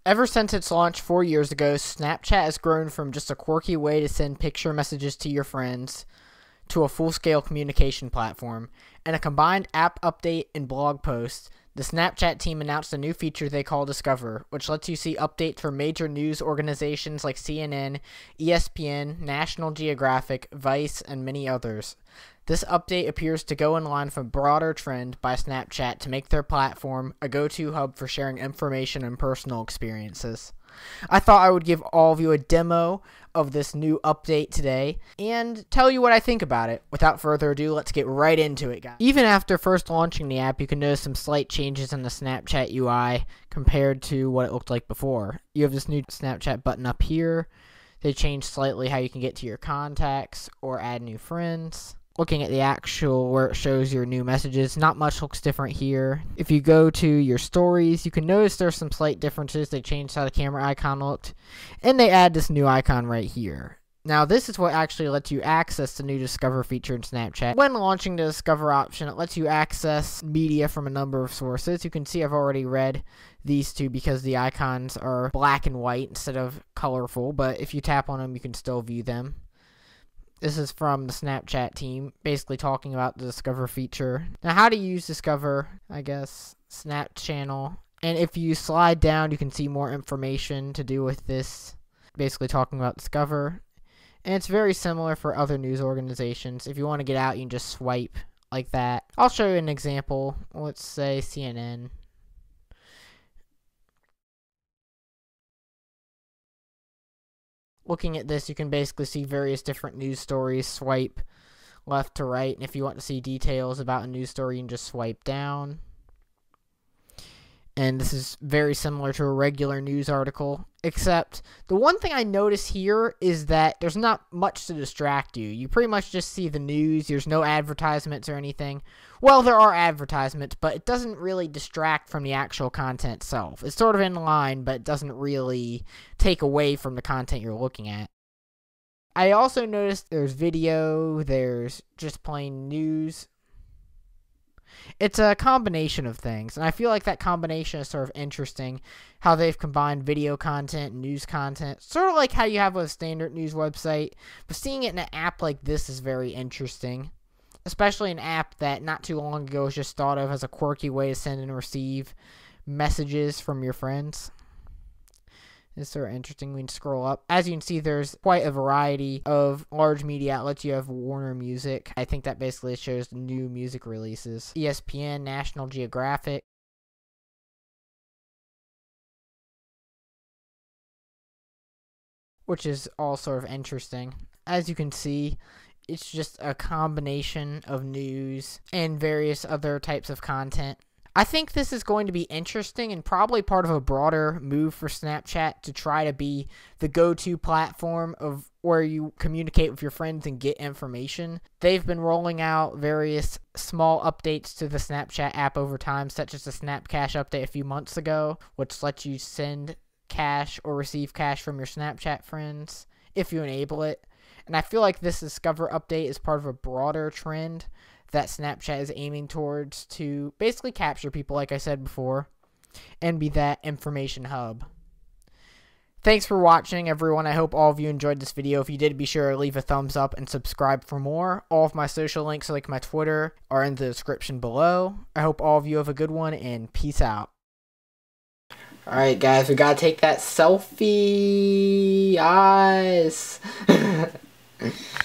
Ever since its launch 4 years ago, Snapchat has grown from just a quirky way to send picture messages to your friends to a full-scale communication platform. In a combined app update and blog post, the Snapchat team announced a new feature they call Discover, which lets you see updates from major news organizations like CNN, ESPN, National Geographic, Vice, and many others. This update appears to go in line with a broader trend by Snapchat to make their platform a go-to hub for sharing information and personal experiences. I thought I would give all of you a demo of this new update today and tell you what I think about it. Without further ado, let's get right into it, guys. Even after first launching the app, you can notice some slight changes in the Snapchat UI compared to what it looked like before. You have this new Snapchat button up here. They changed slightly how you can get to your contacts or add new friends. Looking at the actual where it shows your new messages, not much looks different here. If you go to your stories, you can notice there's some slight differences. They changed how the camera icon looked, and they add this new icon right here. Now, this is what actually lets you access the new Discover feature in Snapchat. When launching the Discover option, it lets you access media from a number of sources. You can see I've already read these two because the icons are black and white instead of colorful, but if you tap on them, you can still view them. This is from the Snapchat team, basically talking about the Discover feature. Now, how to use Discover, I guess, Snap channel. And if you slide down, you can see more information to do with this, basically talking about Discover. And it's very similar for other news organizations. If you want to get out, you can just swipe like that. I'll show you an example. Let's say CNN. Looking at this, you can basically see various different news stories, swipe left to right, and if you want to see details about a news story, you can just swipe down. And this is very similar to a regular news article, except the one thing I notice here is that there's not much to distract you. You pretty much just see the news. There's no advertisements or anything. Well, there are advertisements, but it doesn't really distract from the actual content itself. It's sort of in line, but it doesn't really take away from the content you're looking at. I also noticed there's video, there's just plain news. It's a combination of things, and I feel like that combination is sort of interesting, how they've combined video content and news content, sort of like how you have a standard news website, but seeing it in an app like this is very interesting, especially an app that not too long ago was just thought of as a quirky way to send and receive messages from your friends. It's sort of interesting. We can scroll up. As you can see, there's quite a variety of large media outlets. You have Warner Music. I think that basically shows new music releases. ESPN, National Geographic. Which is all sort of interesting. As you can see, it's just a combination of news and various other types of content. I think this is going to be interesting and probably part of a broader move for Snapchat to try to be the go-to platform of where you communicate with your friends and get information. They've been rolling out various small updates to the Snapchat app over time, such as the Snap Cash update a few months ago, which lets you send cash or receive cash from your Snapchat friends if you enable it. And I feel like this Discover update is part of a broader trend that Snapchat is aiming towards to basically capture people, like I said before, and be that information hub. Thanks for watching, everyone. I hope all of you enjoyed this video. If you did, be sure to leave a thumbs up and subscribe for more. All of my social links, like my Twitter, are in the description below. I hope all of you have a good one, and peace out. Alright, guys, we gotta take that selfie. Eyes.